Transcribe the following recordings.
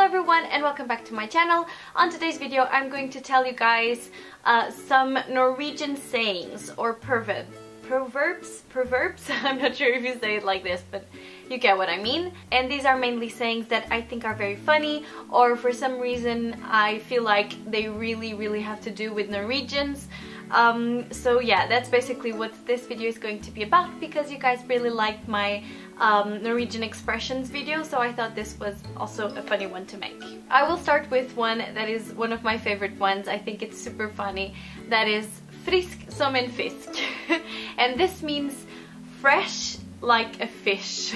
everyone and welcome back to my channel. On today's video I'm going to tell you guys some Norwegian sayings or proverbs. I'm not sure if you say it like this, but you get what I mean. And these are mainly sayings that I think are very funny, or for some reason I feel like they really have to do with Norwegians. So yeah, that's basically what this video is going to be about, because you guys really liked my Norwegian expressions video, so I thought this was also a funny one to make. I will start with one that is one of my favorite ones. I think it's super funny. That is Frisk som en fisk. And this means fresh like a fish.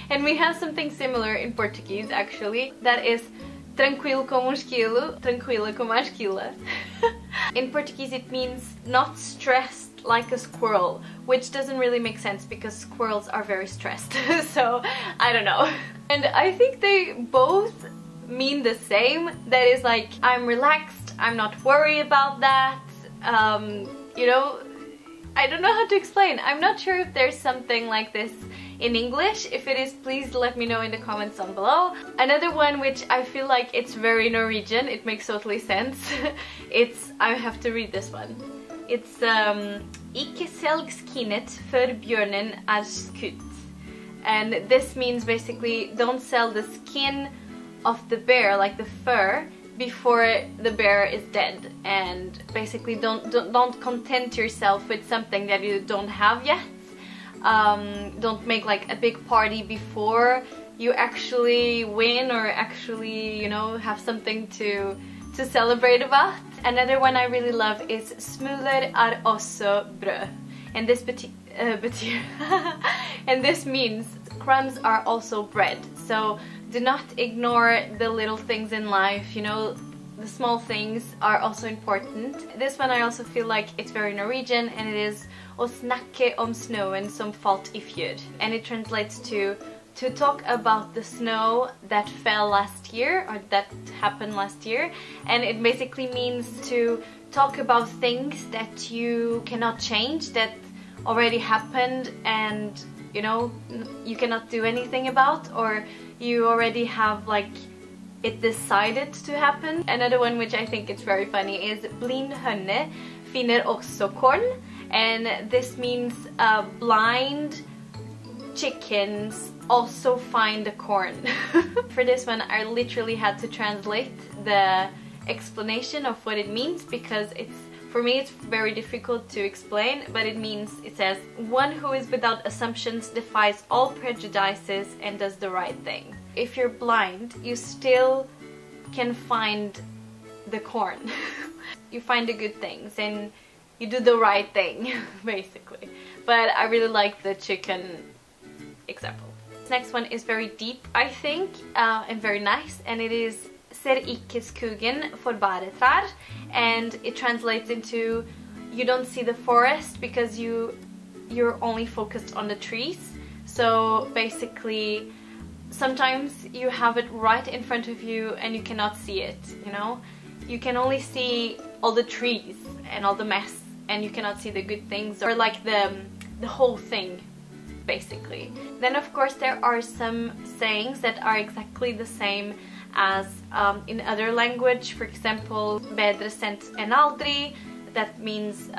And we have something similar in Portuguese actually. That is tranquilo como esquilo, tranquila como a esquila. In Portuguese it means not stressed like a squirrel, which doesn't really make sense because squirrels are very stressed. So I don't know. And I think they both mean the same. That is like, I'm relaxed, I'm not worried about that. You know, I don't know how to explain. I'm not sure if there's something like this in English. If it is, please let me know in the comments down below. Another one which I feel like it's very Norwegian, it makes totally sense. I have to read this one. It's Ikke selg skinnet før bjørnen skutt. And this means basically don't sell the skin of the bear, like the fur, before the bear is dead. And basically don't content yourself with something that you don't have yet. Don't make like a big party before you actually win, or actually, you know, have something to celebrate about. Another one I really love is Smuler også brød. And this and this means crumbs are also bread. So do not ignore the little things in life, you know, the small things are also important. This one I also feel like it's very Norwegian, and it is å snakke snøen som falt I fjor. And it translates to talk about the snow that fell last year, or that happened last year. And it basically means to talk about things that you cannot change, that already happened and, you know, you cannot do anything about, or you already have like it decided to happen. Another one which I think is very funny is blind høne finner også korn. And this means blind chickens also find the corn. For this one I literally had to translate the explanation of what it means, because for me it's very difficult to explain, but it says, one who is without assumptions defies all prejudices and does the right thing. If you're blind, you still can find the corn. You find the good things and you do the right thing, basically. But I really like the chicken example. This next one is very deep, I think, and very nice, and it is ser ikke skogen for bare trær, and it translates into you don't see the forest because you're only focused on the trees. So basically sometimes you have it right in front of you and you cannot see it, you know? You can only see all the trees and all the mess, and you cannot see the good things, or like the whole thing, basically. Then of course there are some sayings that are exactly the same as in other language. For example, Bedre, aldri. That means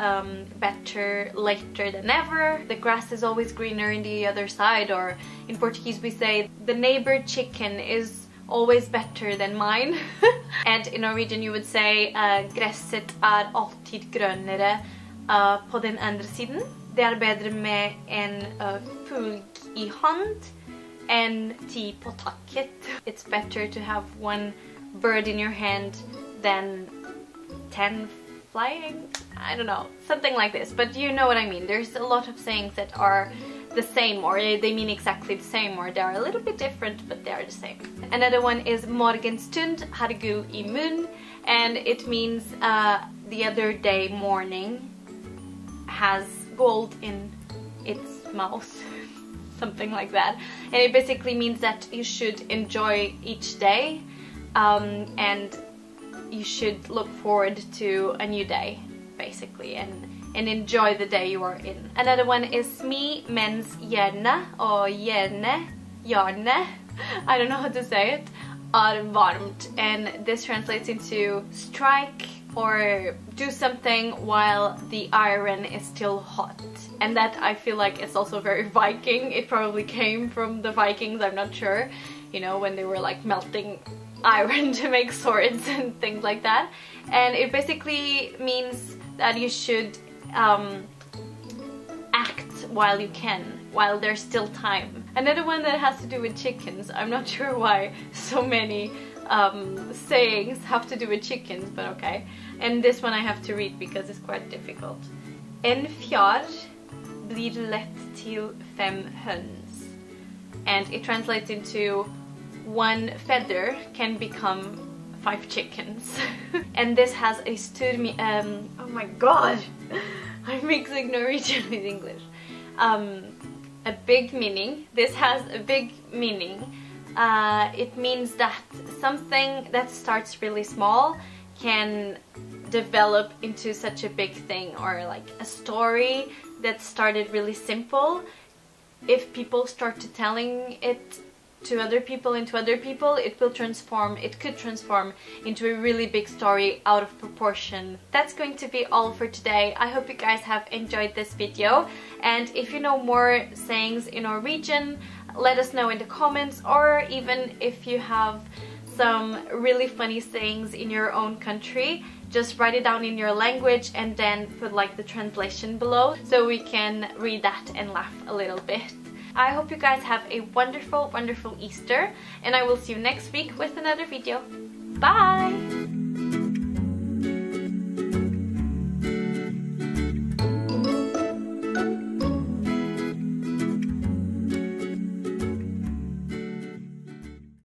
better later than never. The grass is always greener in the other side. Or in Portuguese we say the neighbor chicken is always better than mine. And in Norwegian you would say Gresset alltid grønnere på den andre siden. Det bedre med en fugl I hånd and på taket. It's better to have one bird in your hand than 10 flying. I don't know, something like this, but you know what I mean. There's a lot of sayings that are the same, or they mean exactly the same, or they are a little bit different, but they are the same. Another one is Morgenstund har gull I munn, and it means the other day morning has gold in its mouth. Something like that. And it basically means that you should enjoy each day, and you should look forward to a new day, basically, and enjoy the day you are in. Another one is smi mens gjerne, or gjerne, I don't know how to say it. varmt, and this translates into strike or do something while the iron is still hot. And that I feel like it's also very Viking. It probably came from the Vikings, I'm not sure, you know, when they were like melting iron to make swords and things like that. And it basically means that you should act while you can, while there's still time. Another one that has to do with chickens. I'm not sure why so many sayings have to do with chickens, but okay. And this one I have to read because it's quite difficult. En fjor blir lett til 5 høns. And it translates into one feather can become 5 chickens. And this has a oh my god, I'm mixing Norwegian with English. A big meaning. This has a big meaning. It means that something that starts really small can develop into such a big thing, or like a story that started really simple. If people start to telling it to other people and to other people, it will transform, it could transform into a really big story out of proportion. That's going to be all for today. I hope you guys have enjoyed this video, and if you know more sayings in Norwegian, let us know in the comments, or even if you have some really funny sayings in your own country, just write it down in your language and then put like the translation below so we can read that and laugh a little bit. I hope you guys have a wonderful, wonderful Easter, and I will see you next week with another video. Bye!